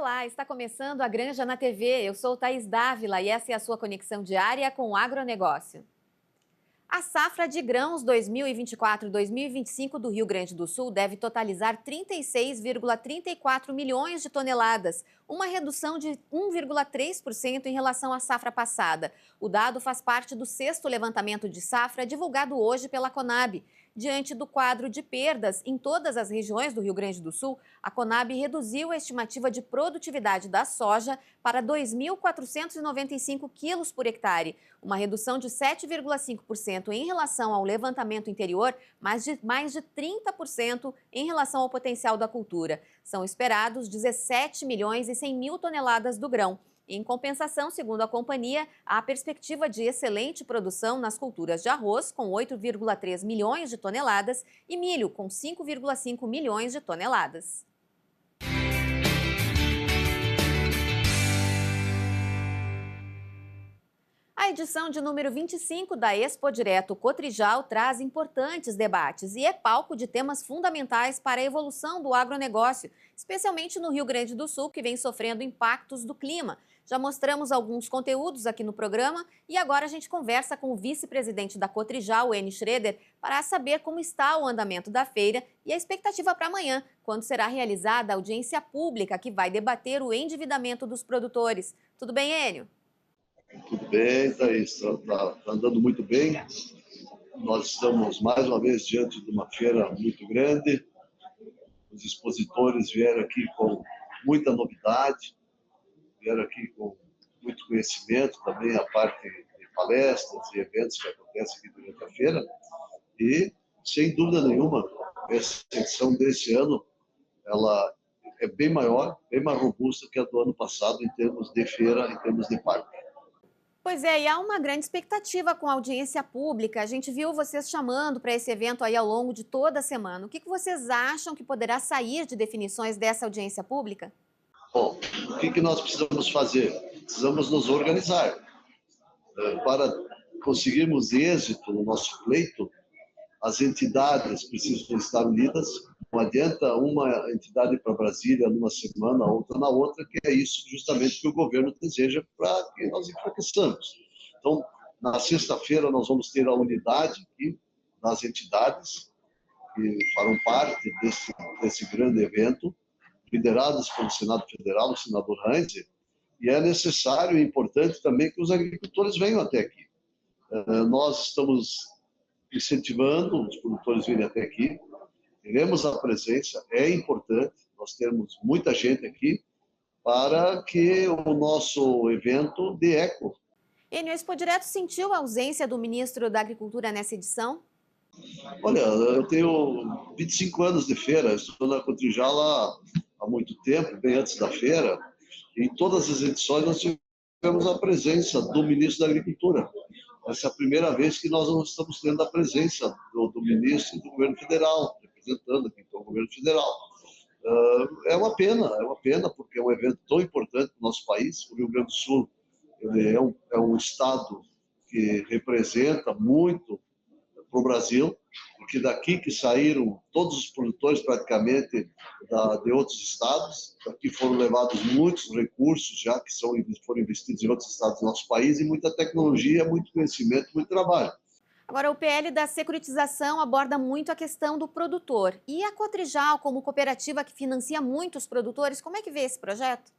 Olá, está começando a Granja na TV. Eu sou Thaís Dávila e essa é a sua conexão diária com o agronegócio. A safra de grãos 2024-2025 do Rio Grande do Sul deve totalizar 36,34 milhões de toneladas, uma redução de 1,3% em relação à safra passada. O dado faz parte do sexto levantamento de safra divulgado hoje pela Conab. Diante do quadro de perdas em todas as regiões do Rio Grande do Sul, a Conab reduziu a estimativa de produtividade da soja para 2.495 quilos por hectare, uma redução de 7,5% em relação ao levantamento anterior, mas de mais de 30% em relação ao potencial da cultura. São esperados 17 milhões e 100 mil toneladas do grão. Em compensação, segundo a companhia, há perspectiva de excelente produção nas culturas de arroz, com 8,3 milhões de toneladas, e milho, com 5,5 milhões de toneladas. A edição de número 25 da Expo Direto Cotrijal traz importantes debates e é palco de temas fundamentais para a evolução do agronegócio, especialmente no Rio Grande do Sul, que vem sofrendo impactos do clima. Já mostramos alguns conteúdos aqui no programa e agora a gente conversa com o vice-presidente da Cotrijal, Eni Schroeder, para saber como está o andamento da feira e a expectativa para amanhã, quando será realizada a audiência pública que vai debater o endividamento dos produtores. Tudo bem, Enio? Tudo bem, Thaís, está andando muito bem. Nós estamos mais uma vez diante de uma feira muito grande. Os expositores vieram aqui com muita novidade, vieram aqui com muito conhecimento, também a parte de palestras e eventos que acontecem aqui durante a feira. E, sem dúvida nenhuma, essa edição desse ano ela é bem maior, bem mais robusta que a do ano passado em termos de feira, em termos de parque. Pois é, e há uma grande expectativa com a audiência pública. A gente viu vocês chamando para esse evento aí ao longo de toda a semana. O que vocês acham que poderá sair de definições dessa audiência pública? Bom, o que nós precisamos fazer? Precisamos nos organizar. Para conseguirmos êxito no nosso pleito, as entidades precisam estar unidas. Não adianta uma entidade para Brasília numa semana, outra na outra, que é isso justamente que o governo deseja para que nós enfraqueçamos. Então, na sexta-feira, nós vamos ter a unidade aqui das entidades que farão parte desse grande evento, lideradas pelo Senado Federal, o senador Heinze, e é necessário e importante também que os agricultores venham até aqui. Nós estamos incentivando os produtores virem até aqui, teremos a presença, é importante, nós temos muita gente aqui para que o nosso evento dê eco. Enio, a Expo Direto sentiu a ausência do ministro da Agricultura nessa edição? Olha, eu tenho 25 anos de feira, estou na Cotrijal há muito tempo, bem antes da feira, e em todas as edições nós tivemos a presença do ministro da Agricultura. Essa é a primeira vez que nós não estamos tendo a presença do ministro do governo federal, representando aqui o governo federal. É uma pena, porque é um evento tão importante para o nosso país. O Rio Grande do Sul ele é um estado que representa muito para o Brasil, porque daqui que saíram todos os produtores praticamente de outros estados, daqui foram levados muitos recursos já que foram investidos em outros estados do nosso país e muita tecnologia, muito conhecimento, muito trabalho. Agora, o PL da securitização aborda muito a questão do produtor. E a Cotrijal, como cooperativa que financia muitos produtores, como é que vê esse projeto?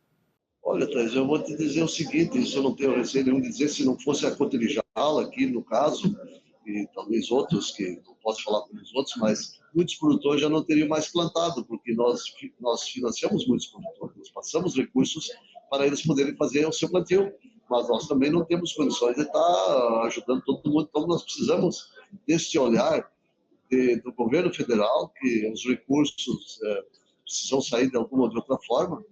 Olha, Thais, eu vou te dizer o seguinte, isso eu não tenho receio nenhum de dizer, se não fosse a Cotrijal aqui no caso, e talvez outros, que não posso falar pelos outros, mas muitos produtores já não teriam mais plantado, porque nós financiamos muitos produtores, nós passamos recursos para eles poderem fazer o seu plantio, mas nós também não temos condições de estar ajudando todo mundo, então nós precisamos desse olhar do governo federal, que os recursos precisam sair de alguma ou de outra forma,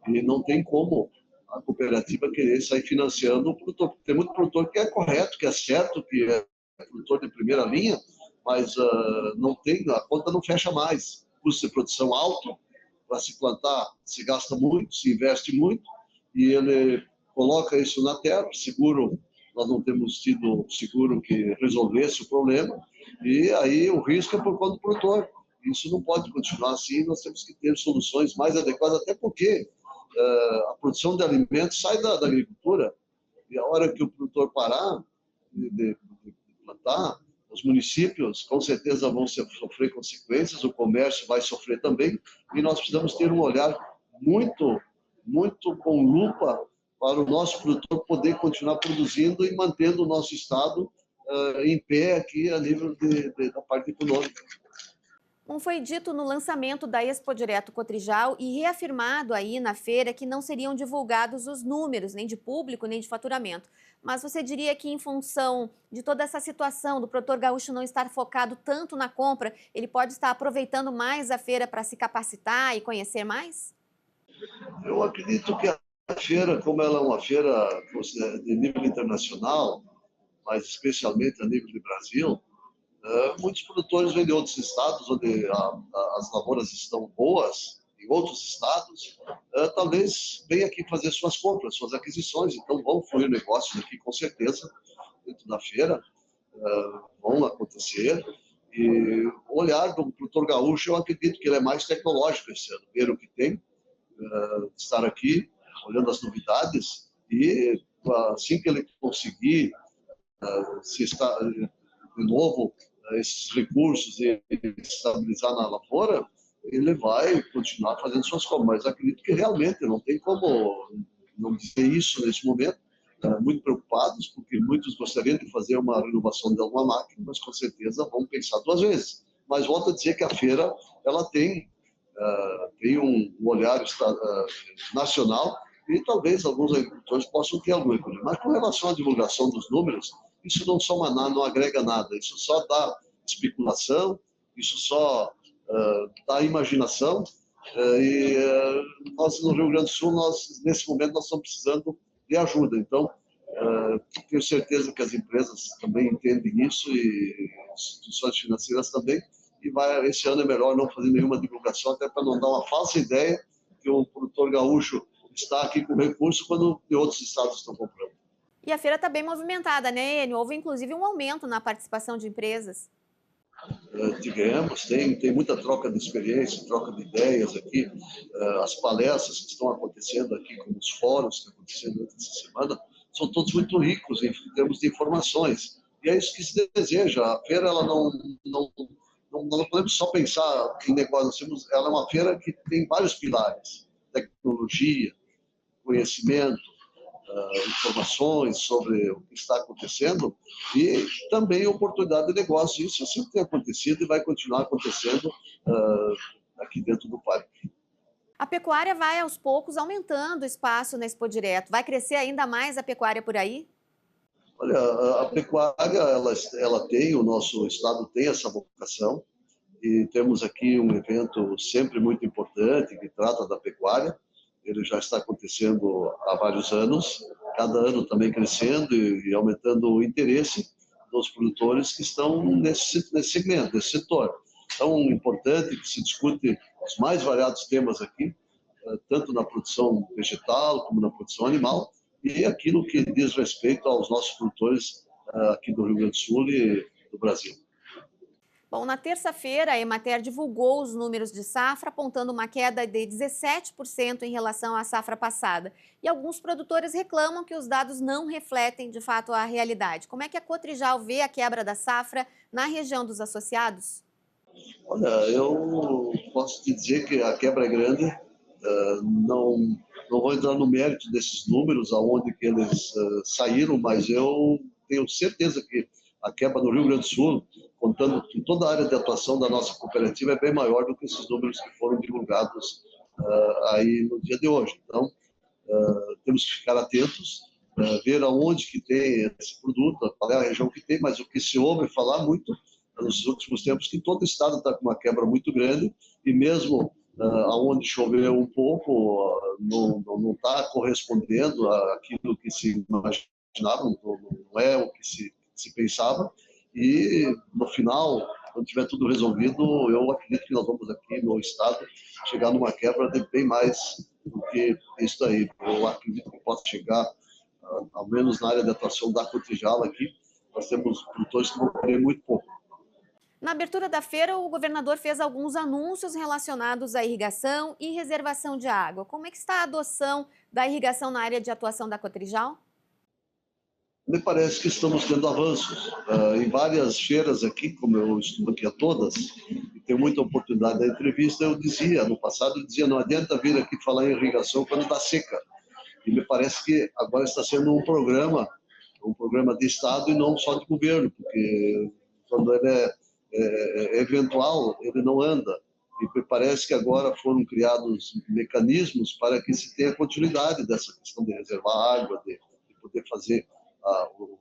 e não tem como a cooperativa querer sair financiando o produtor. Tem muito produtor que é correto, que é certo, que é produtor de primeira linha, mas não tem, a conta não fecha mais. Custo de produção alto, para se plantar se gasta muito, se investe muito, e ele coloca isso na terra, seguro, nós não temos tido seguro que resolvesse o problema, e aí o risco é por conta do produtor. Isso não pode continuar assim, nós temos que ter soluções mais adequadas, até porque a produção de alimentos sai da agricultura, e a hora que o produtor parar de plantar, os municípios com certeza vão sofrer consequências, o comércio vai sofrer também, e nós precisamos ter um olhar muito, muito com lupa para o nosso produtor poder continuar produzindo e mantendo o nosso estado em pé aqui a nível da parte econômica. Como foi dito no lançamento da Expo Direto Cotrijal e reafirmado aí na feira que não seriam divulgados os números, nem de público, nem de faturamento. Mas você diria que em função de toda essa situação do produtor gaúcho não estar focado tanto na compra, ele pode estar aproveitando mais a feira para se capacitar e conhecer mais? Eu acredito que a feira, como ela é uma feira de nível internacional, mas especialmente a nível de Brasil, muitos produtores vêm de outros estados onde as lavouras estão boas, em outros estados, talvez venham aqui fazer suas compras, suas aquisições, então vão fluir negócios aqui com certeza dentro da feira, vão acontecer. E o olhar do produtor gaúcho, eu acredito que ele é mais tecnológico esse ano, ver o que tem, estar aqui, olhando as novidades, e assim que ele conseguir se está de novo esses recursos e estabilizar na lavoura, ele vai continuar fazendo suas compras. Mas acredito que realmente não tem como não dizer isso nesse momento. Muito preocupados, porque muitos gostariam de fazer uma renovação de alguma máquina, mas com certeza vão pensar duas vezes. Mas volto a dizer que a feira ela tem um olhar nacional e talvez alguns agricultores possam ter alguma coisa. Mas com relação à divulgação dos números, isso não soma nada, não agrega nada. Isso só dá especulação, isso só dá imaginação. Nós, no Rio Grande do Sul, nesse momento, nós estamos precisando de ajuda. Então, tenho certeza que as empresas também entendem isso e instituições financeiras também. E esse ano é melhor não fazer nenhuma divulgação, até para não dar uma falsa ideia que o produtor gaúcho está aqui com recurso quando de outros estados estão comprando. E a feira está bem movimentada, né, Enio? Houve inclusive um aumento na participação de empresas. Digamos, tem muita troca de experiência, troca de ideias aqui. As palestras que estão acontecendo aqui, como os fóruns que estão acontecendo essa semana, são todos muito ricos em termos de informações. E é isso que se deseja. A feira, ela não podemos só pensar em negócio, ela é uma feira que tem vários pilares: tecnologia, conhecimento, informações sobre o que está acontecendo e também oportunidade de negócio. Isso sempre tem acontecido e vai continuar acontecendo aqui dentro do parque. A pecuária vai aos poucos aumentando o espaço na Expo Direto. Vai crescer ainda mais a pecuária por aí? Olha, a pecuária, ela tem, o nosso estado tem essa vocação e temos aqui um evento sempre muito importante que trata da pecuária. Ele já está acontecendo há vários anos, cada ano também crescendo e aumentando o interesse dos produtores que estão nesse segmento, nesse setor. Tão importante que se discute os mais variados temas aqui, tanto na produção vegetal como na produção animal, e aquilo que diz respeito aos nossos produtores aqui do Rio Grande do Sul e do Brasil. Bom, na terça-feira, a Emater divulgou os números de safra, apontando uma queda de 17% em relação à safra passada. E alguns produtores reclamam que os dados não refletem, de fato, a realidade. Como é que a Cotrijal vê a quebra da safra na região dos associados? Olha, eu posso te dizer que a quebra é grande. Não vou entrar no mérito desses números, aonde que eles saíram, mas eu tenho certeza que a quebra no Rio Grande do Sul, contando com toda a área de atuação da nossa cooperativa, é bem maior do que esses números que foram divulgados aí no dia de hoje. Então, temos que ficar atentos, ver aonde que tem esse produto, qual é a região que tem, mas o que se ouve falar muito nos últimos tempos que todo o estado está com uma quebra muito grande e mesmo aonde choveu um pouco não está correspondendo àquilo que se imaginava, não é o que se pensava. E no final, quando tiver tudo resolvido, eu acredito que nós vamos aqui no estado chegar numa quebra de bem mais do que isso aí. Eu acredito que possa chegar, ao menos na área de atuação da Cotrijal aqui, nós temos produtores que vão colher muito pouco. Na abertura da feira, o governador fez alguns anúncios relacionados à irrigação e reservação de água. Como é que está a adoção da irrigação na área de atuação da Cotrijal? Me parece que estamos tendo avanços. Em várias feiras aqui, como eu estudo aqui a todas, e tenho muita oportunidade da entrevista, eu dizia, no passado, eu dizia, não adianta vir aqui falar em irrigação quando está seca. E me parece que agora está sendo um programa de Estado e não só de governo, porque quando ele é eventual, ele não anda. E me parece que agora foram criados mecanismos para que se tenha continuidade dessa questão de reservar água, de poder fazer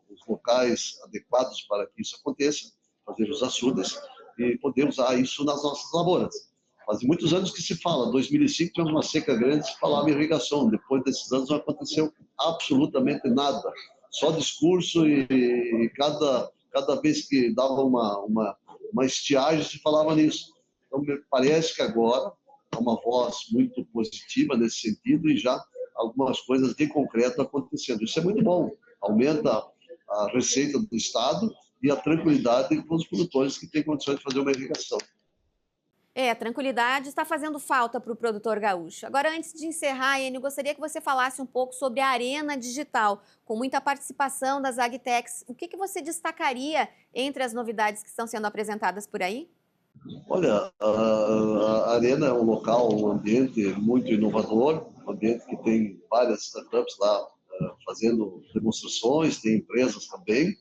os locais adequados para que isso aconteça, fazer os açudes e poder usar isso nas nossas lavouras. Faz muitos anos que se fala, 2005 tivemos uma seca grande, se falava em irrigação, depois desses anos não aconteceu absolutamente nada, só discurso e cada vez que dava uma estiagem se falava nisso. Então me parece que agora há uma voz muito positiva nesse sentido e já algumas coisas de concreto acontecendo. Isso é muito bom, aumenta a receita do Estado e a tranquilidade para os produtores que têm condições de fazer uma irrigação. A tranquilidade está fazendo falta para o produtor gaúcho. Agora, antes de encerrar, Enio, gostaria que você falasse um pouco sobre a Arena Digital, com muita participação das Agtechs. O que você destacaria entre as novidades que estão sendo apresentadas por aí? Olha, a Arena é um local, um ambiente muito inovador, um ambiente que tem várias startups lá fazendo demonstrações, tem empresas também,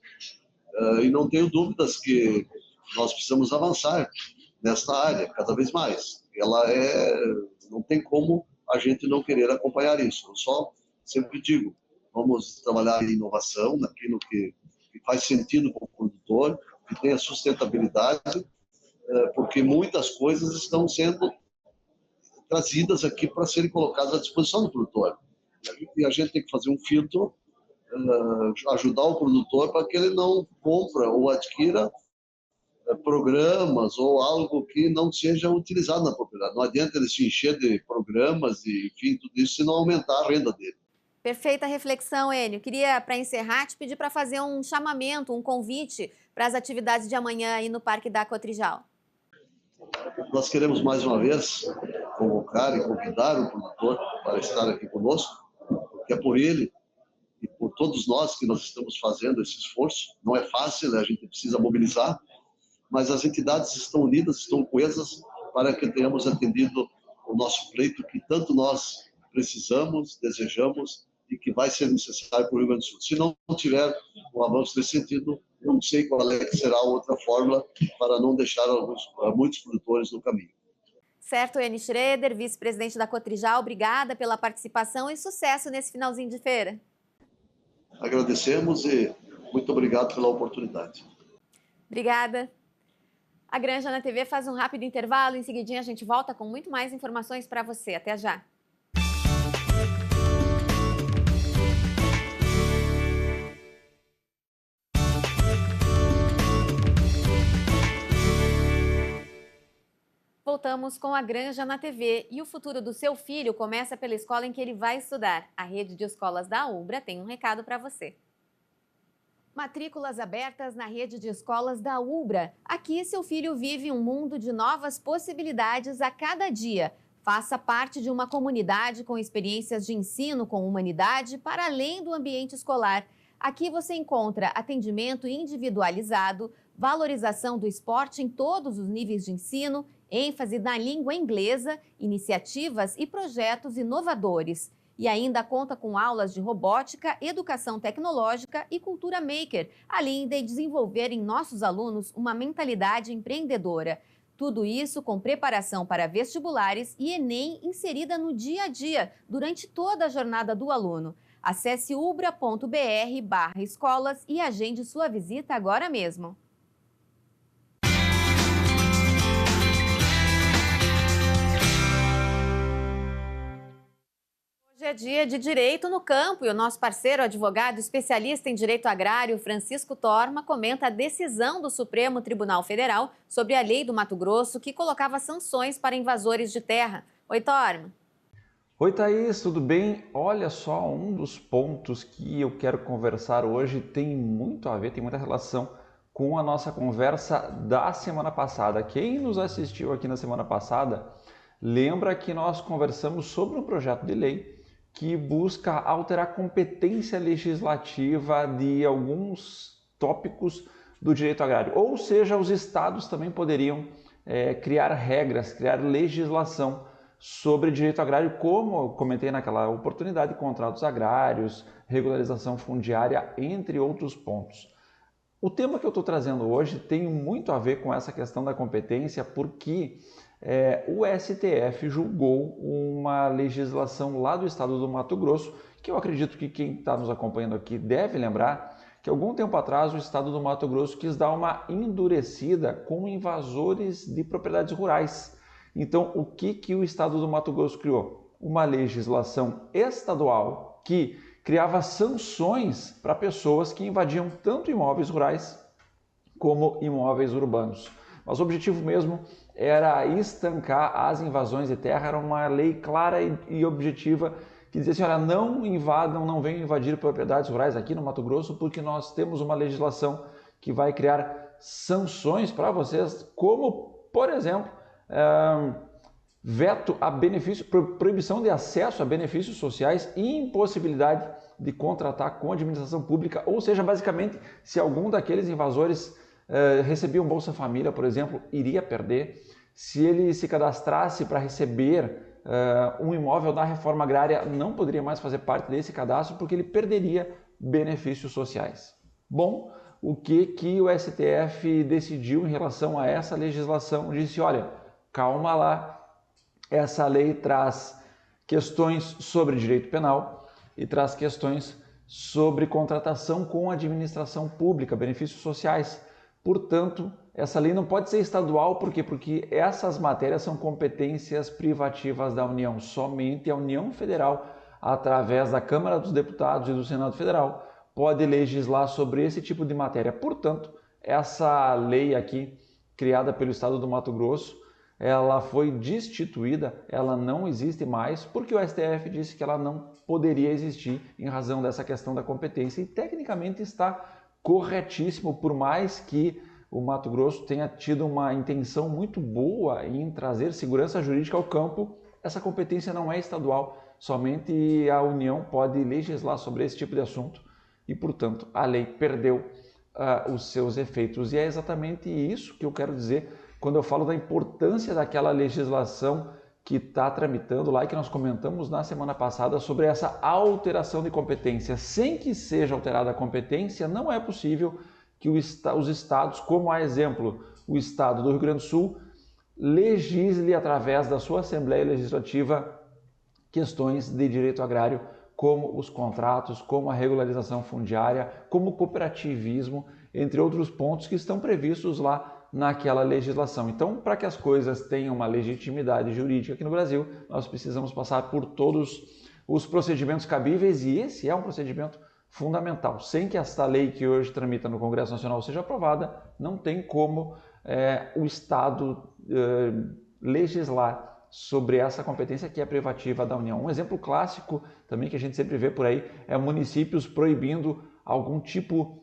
e não tenho dúvidas que nós precisamos avançar nesta área cada vez mais. Não tem como a gente não querer acompanhar isso. Eu só sempre digo, vamos trabalhar em inovação, naquilo que faz sentido para o produtor, que tenha sustentabilidade, porque muitas coisas estão sendo trazidas aqui para serem colocadas à disposição do produtor. E a gente tem que fazer um filtro, ajudar o produtor para que ele não compra ou adquira programas ou algo que não seja utilizado na propriedade. Não adianta ele se encher de programas e, enfim, tudo isso se não aumentar a renda dele. Perfeita reflexão, Enio. Queria, para encerrar, te pedir para fazer um chamamento, um convite para as atividades de amanhã aí no Parque da Cotrijal. Nós queremos, mais uma vez, convocar e convidar o produtor para estar aqui conosco, porque é por ele e por todos nós que nós estamos fazendo esse esforço. Não é fácil, né? A gente precisa mobilizar, mas as entidades estão unidas, estão coesas para que tenhamos atendido o nosso pleito que tanto nós precisamos, desejamos e que vai ser necessário para o Rio Grande do Sul. Se não tiver um avanço nesse sentido, não sei qual é que será a outra fórmula para não deixar muitos produtores no caminho. Certo, Enio Schroeder, vice-presidente da Cotrijal, obrigada pela participação e sucesso nesse finalzinho de feira. Agradecemos e muito obrigado pela oportunidade. Obrigada. A Granja na TV faz um rápido intervalo, em seguidinha a gente volta com muito mais informações para você. Até já! Voltamos com a Granja na TV e o futuro do seu filho começa pela escola em que ele vai estudar. A rede de escolas da UBRA tem um recado para você. Matrículas abertas na rede de escolas da UBRA. Aqui seu filho vive um mundo de novas possibilidades a cada dia. Faça parte de uma comunidade com experiências de ensino com humanidade para além do ambiente escolar. Aqui você encontra atendimento individualizado, valorização do esporte em todos os níveis de ensino, ênfase na língua inglesa, iniciativas e projetos inovadores. E ainda conta com aulas de robótica, educação tecnológica e cultura maker, além de desenvolver em nossos alunos uma mentalidade empreendedora. Tudo isso com preparação para vestibulares e Enem inserida no dia a dia, durante toda a jornada do aluno. Acesse ubra.br/escolas e agende sua visita agora mesmo. Hoje é dia de Direito no Campo e o nosso parceiro, advogado especialista em direito agrário, Francisco Torma, comenta a decisão do Supremo Tribunal Federal sobre a lei do Mato Grosso que colocava sanções para invasores de terra. Oi, Torma. Oi, Thaís, tudo bem? Olha só, um dos pontos que eu quero conversar hoje tem muito a ver, tem muita relação com a nossa conversa da semana passada. Quem nos assistiu aqui na semana passada, lembra que nós conversamos sobre um projeto de lei que busca alterar a competência legislativa de alguns tópicos do direito agrário. Ou seja, os estados também poderiam criar regras, criar legislação sobre direito agrário, como eu comentei naquela oportunidade, contratos agrários, regularização fundiária, entre outros pontos. O tema que eu estou trazendo hoje tem muito a ver com essa questão da competência, porque o STF julgou uma legislação lá do estado do Mato Grosso, que eu acredito que quem está nos acompanhando aqui deve lembrar, que algum tempo atrás o estado do Mato Grosso quis dar uma endurecida com invasores de propriedades rurais. Então, o que o estado do Mato Grosso criou? Uma legislação estadual que criava sanções para pessoas que invadiam tanto imóveis rurais como imóveis urbanos. Mas o objetivo mesmo era estancar as invasões de terra, era uma lei clara e objetiva que dizia assim, olha, não invadam, não venham invadir propriedades rurais aqui no Mato Grosso, porque nós temos uma legislação que vai criar sanções para vocês, como, por exemplo, veto a benefício, proibição de acesso a benefícios sociais e impossibilidade de contratar com a administração pública, ou seja, basicamente, se algum daqueles invasores recebia um Bolsa Família, por exemplo, iria perder. Se ele se cadastrasse para receber um imóvel da reforma agrária, não poderia mais fazer parte desse cadastro, porque ele perderia benefícios sociais. Bom, o que o STF decidiu em relação a essa legislação? Disse, olha, calma lá, essa lei traz questões sobre direito penal e traz questões sobre contratação com a administração pública, benefícios sociais. Portanto, essa lei não pode ser estadual, por quê? Porque essas matérias são competências privativas da União. Somente a União Federal, através da Câmara dos Deputados e do Senado Federal, pode legislar sobre esse tipo de matéria. Portanto, essa lei aqui, criada pelo estado do Mato Grosso, ela foi destituída, ela não existe mais, porque o STF disse que ela não poderia existir em razão dessa questão da competência e tecnicamente está corretíssimo, por mais que o Mato Grosso tenha tido uma intenção muito boa em trazer segurança jurídica ao campo, essa competência não é estadual, somente a União pode legislar sobre esse tipo de assunto e, portanto, a lei perdeu os seus efeitos. E é exatamente isso que eu quero dizer quando eu falo da importância daquela legislação que está tramitando lá e que nós comentamos na semana passada sobre essa alteração de competência. Sem que seja alterada a competência, não é possível que os estados, como a exemplo, o estado do Rio Grande do Sul, legisle através da sua Assembleia Legislativa questões de direito agrário, como os contratos, como a regularização fundiária, como o cooperativismo, entre outros pontos que estão previstos lá naquela legislação. Então, para que as coisas tenham uma legitimidade jurídica aqui no Brasil, nós precisamos passar por todos os procedimentos cabíveis e esse é um procedimento fundamental. Sem que esta lei que hoje tramita no Congresso Nacional seja aprovada, não tem como o Estado legislar sobre essa competência que é privativa da União. Um exemplo clássico também que a gente sempre vê por aí é municípios proibindo algum tipo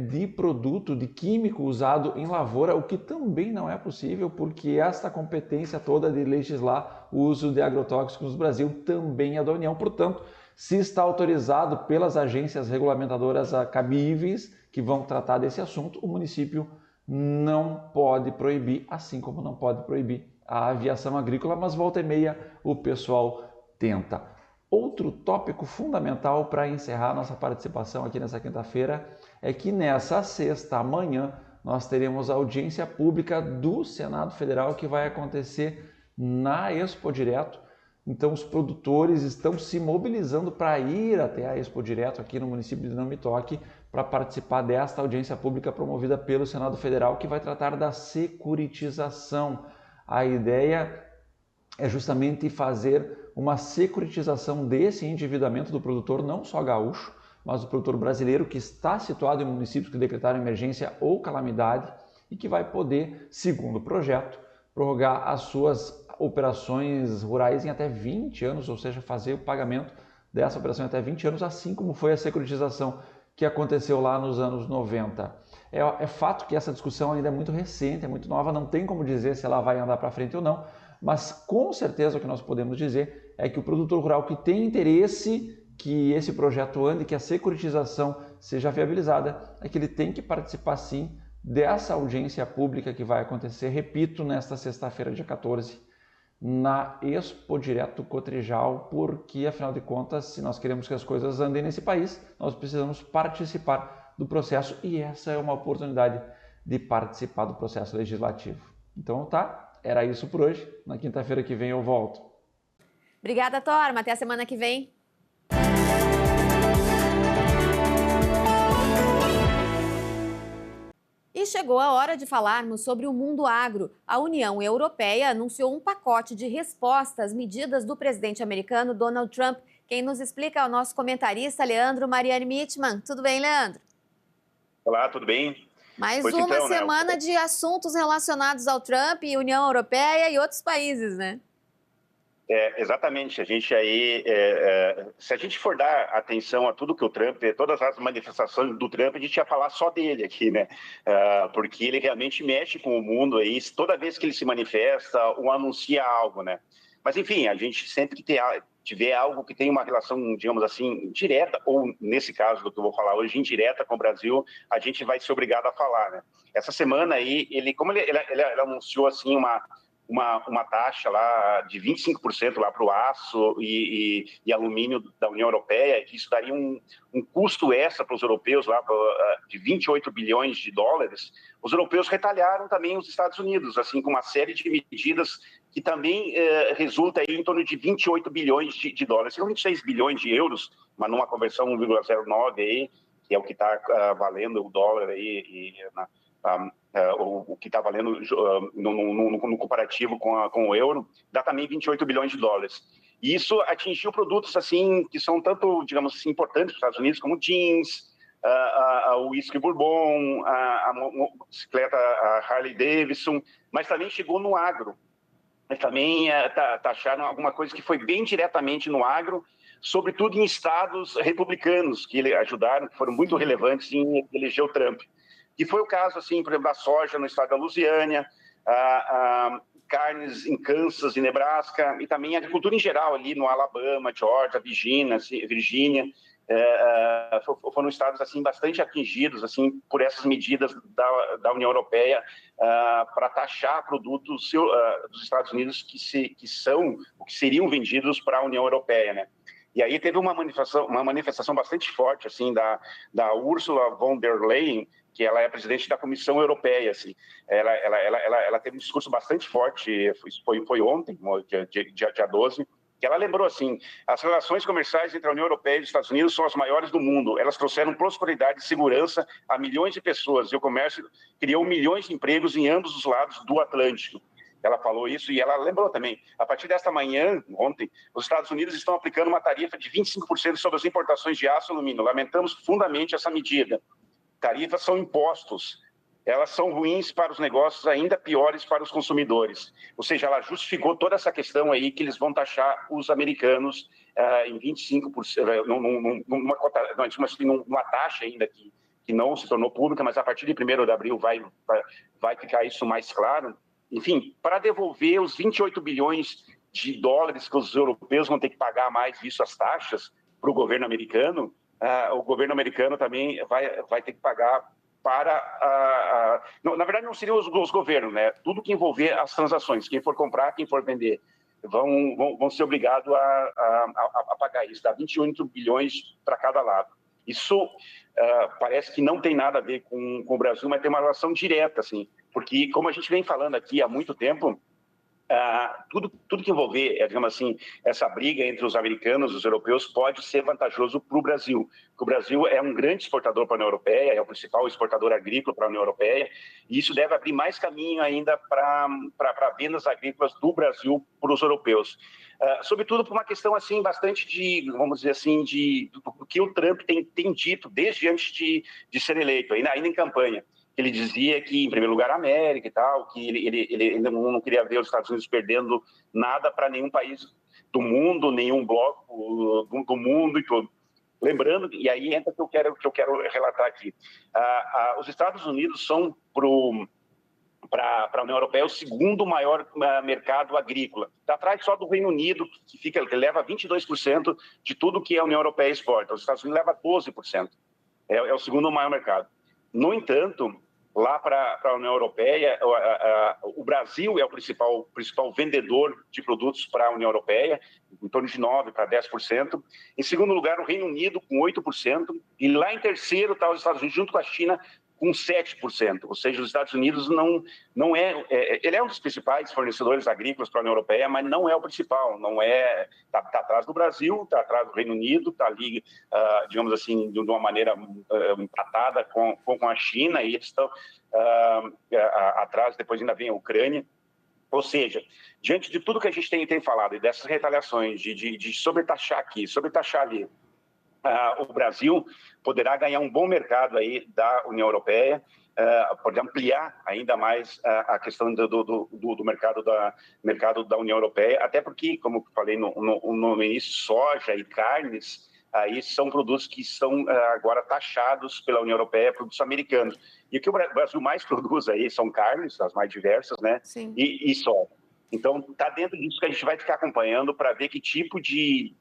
de produto, de químico usado em lavoura, o que também não é possível, porque esta competência toda de legislar o uso de agrotóxicos no Brasil também é da União. Portanto, se está autorizado pelas agências regulamentadoras cabíveis que vão tratar desse assunto, o município não pode proibir, assim como não pode proibir a aviação agrícola, mas volta e meia o pessoal tenta. Outro tópico fundamental para encerrar nossa participação aqui nessa quinta-feira é que nessa sexta, amanhã, nós teremos a audiência pública do Senado Federal que vai acontecer na Expo Direto. Então os produtores estão se mobilizando para ir até a Expo Direto aqui no município de Não Me Toque para participar desta audiência pública promovida pelo Senado Federal que vai tratar da securitização. A ideia é justamente fazer uma securitização desse endividamento do produtor, não só gaúcho, mas do produtor brasileiro que está situado em municípios que decretaram emergência ou calamidade e que vai poder, segundo o projeto, prorrogar as suas operações rurais em até 20 anos, ou seja, fazer o pagamento dessa operação em até 20 anos, assim como foi a securitização que aconteceu lá nos anos 90. É fato que essa discussão ainda é muito recente, é muito nova, não tem como dizer se ela vai andar para frente ou não, mas com certeza o que nós podemos dizer é que o produtor rural que tem interesse que esse projeto ande, que a securitização seja viabilizada, é que ele tem que participar sim dessa audiência pública que vai acontecer, repito, nesta sexta-feira, dia 14, na Expo Direto Cotrijal, porque afinal de contas, se nós queremos que as coisas andem nesse país, nós precisamos participar do processo e essa é uma oportunidade de participar do processo legislativo. Então tá, era isso por hoje. Na quinta-feira que vem eu volto. Obrigada, Torma. Até a semana que vem. E chegou a hora de falarmos sobre o mundo agro. A União Europeia anunciou um pacote de resposta às medidas do presidente americano Donald Trump. Quem nos explica é o nosso comentarista Leandro Mariani Mitman. Tudo bem, Leandro? Olá, tudo bem? Mais Pois uma então, semana de assuntos relacionados ao Trump e União Europeia e outros países, né? Exatamente. A gente aí, se a gente for dar atenção a tudo que o Trump, todas as manifestações do Trump, a gente ia falar só dele aqui, né? Porque ele realmente mexe com o mundo aí, toda vez que ele se manifesta ou anuncia algo, né? Mas enfim, a gente sempre que tiver algo que tem uma relação, digamos assim, direta, ou nesse caso do que eu vou falar hoje, indireta com o Brasil, a gente vai ser obrigado a falar, né? Essa semana aí, ele anunciou assim uma taxa lá de 25% lá para o aço e alumínio da União Europeia, que isso daria um custo extra para os europeus lá de 28 bilhões de dólares. Os europeus retalharam também os Estados Unidos, assim, com uma série de medidas que também resulta aí em torno de 28 bilhões de dólares, são 26 bilhões de euros, mas numa conversão 1,09 aí, que é o que está valendo o dólar aí o que está valendo no comparativo com o euro, dá também 28 bilhões de dólares. E isso atingiu produtos assim que são tanto, digamos assim, importantes para os Estados Unidos, como jeans, o whisky bourbon, a motocicleta Harley Davidson, mas também chegou no agro. Mas também taxaram alguma coisa que foi bem diretamente no agro, sobretudo em estados republicanos, que ajudaram, que foram muito relevantes em eleger o Trump. Que foi o caso, assim, por exemplo, da soja no estado da Louisiana, carnes em Kansas e Nebraska, e também a agricultura em geral ali no Alabama, Georgia, Virgínia, foram estados assim bastante atingidos assim por essas medidas da União Europeia para taxar produtos dos Estados Unidos que seriam vendidos para a União Europeia, né? E aí teve uma manifestação bastante forte assim da Ursula von der Leyen, que ela é presidente da Comissão Europeia, assim. Ela teve um discurso bastante forte, foi ontem, dia 12, que ela lembrou assim: as relações comerciais entre a União Europeia e os Estados Unidos são as maiores do mundo. Elas trouxeram prosperidade e segurança a milhões de pessoas, e o comércio criou milhões de empregos em ambos os lados do Atlântico. Ela falou isso e ela lembrou também: a partir desta manhã, ontem, os Estados Unidos estão aplicando uma tarifa de 25% sobre as importações de aço e alumínio. Lamentamos profundamente essa medida. Tarifas são impostos, elas são ruins para os negócios, ainda piores para os consumidores. Ou seja, ela justificou toda essa questão aí que eles vão taxar os americanos em 25%, numa taxa ainda que não se tornou pública, mas a partir de 1º de abril vai ficar isso mais claro. Enfim, para devolver os 28 bilhões de dólares que os europeus vão ter que pagar mais isso, as taxas, para o governo americano, o governo americano também vai ter que pagar para... na verdade, não seriam os governos, né? Tudo que envolver as transações, quem for comprar, quem for vender, vão ser obrigados a pagar isso, dá 28 bilhões para cada lado. Isso parece que não tem nada a ver com o Brasil, mas tem uma relação direta, assim, porque, como a gente vem falando aqui há muito tempo, tudo que envolver, digamos assim, essa briga entre os americanos e os europeus pode ser vantajoso para o Brasil, porque o Brasil é um grande exportador para a União Europeia, é o principal exportador agrícola para a União Europeia, e isso deve abrir mais caminho ainda para vendas agrícolas do Brasil para os europeus. Sobretudo por uma questão assim bastante vamos dizer assim, do que o Trump tem dito desde antes de ser eleito, ainda em campanha. Ele dizia que, em primeiro lugar, a América e tal, que ele não queria ver os Estados Unidos perdendo nada para nenhum país do mundo, nenhum bloco do mundo e tudo. Lembrando, e aí entra o que eu quero relatar aqui, os Estados Unidos são para a União Europeia o segundo maior mercado agrícola. Está atrás só do Reino Unido, que leva 22% de tudo que a União Europeia exporta. Os Estados Unidos leva 12%. É o segundo maior mercado. No entanto, lá para a União Europeia, o Brasil é o principal vendedor de produtos para a União Europeia, em torno de 9% para 10%. Em segundo lugar, o Reino Unido, com 8%. E lá em terceiro está os Estados Unidos, junto com a China, com 7%. Ou seja, os Estados Unidos não é... Ele é um dos principais fornecedores agrícolas para a União Europeia, mas não é o principal. Não é... Está atrás do Brasil, está atrás do Reino Unido, está ali, digamos assim, de uma maneira empatada com a China, e eles estão atrás, depois ainda vem a Ucrânia. Ou seja, diante de tudo que a gente tem falado e dessas retaliações de sobretaxar aqui, sobretaxar ali, o Brasil poderá ganhar um bom mercado aí da União Europeia, pode ampliar ainda mais a questão do mercado da União Europeia, até porque, como eu falei no início, soja e carnes aí são produtos que são agora taxados pela União Europeia, produtos americanos. E o que o Brasil mais produz aí são carnes, as mais diversas, né? Sim. E soja. Então, está dentro disso que a gente vai ficar acompanhando para ver que tipo de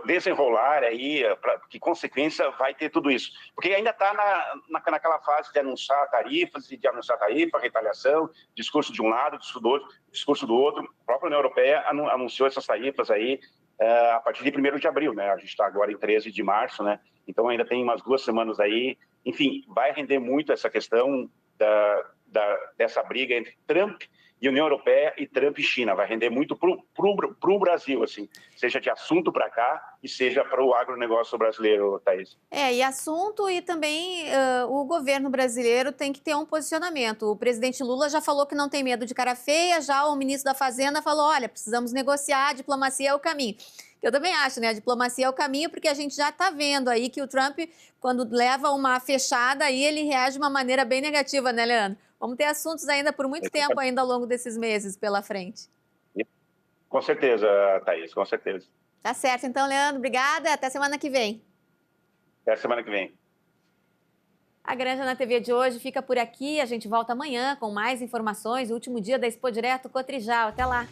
desenrolar aí, que consequência vai ter tudo isso. Porque ainda está naquela fase de anunciar tarifas, retaliação, discurso de um lado, discurso do outro. A própria União Europeia anunciou essas tarifas aí a partir de 1º de abril, né? A gente está agora em 13 de março, né? Então, ainda tem umas 2 semanas aí. Enfim, vai render muito essa questão dessa briga entre Trump e União Europeia e Trump e China. Vai render muito pro Brasil, assim, seja de assunto para cá e seja para o agronegócio brasileiro, Thaís. E assunto, e também o governo brasileiro tem que ter um posicionamento. O presidente Lula já falou que não tem medo de cara feia, já o ministro da Fazenda falou, olha, precisamos negociar, a diplomacia é o caminho. Eu também acho, né? A diplomacia é o caminho, porque a gente já está vendo aí que o Trump, quando leva uma fechada, aí ele reage de uma maneira bem negativa, né, Leandro? Vamos ter assuntos ainda por muito tempo ainda ao longo desses meses pela frente. Com certeza, Thaís, com certeza. Tá certo. Então, Leandro, obrigada. Até semana que vem. Até semana que vem. A Granja na TV de hoje fica por aqui. A gente volta amanhã com mais informações. O último dia da Expo Direto Cotrijal. Até lá.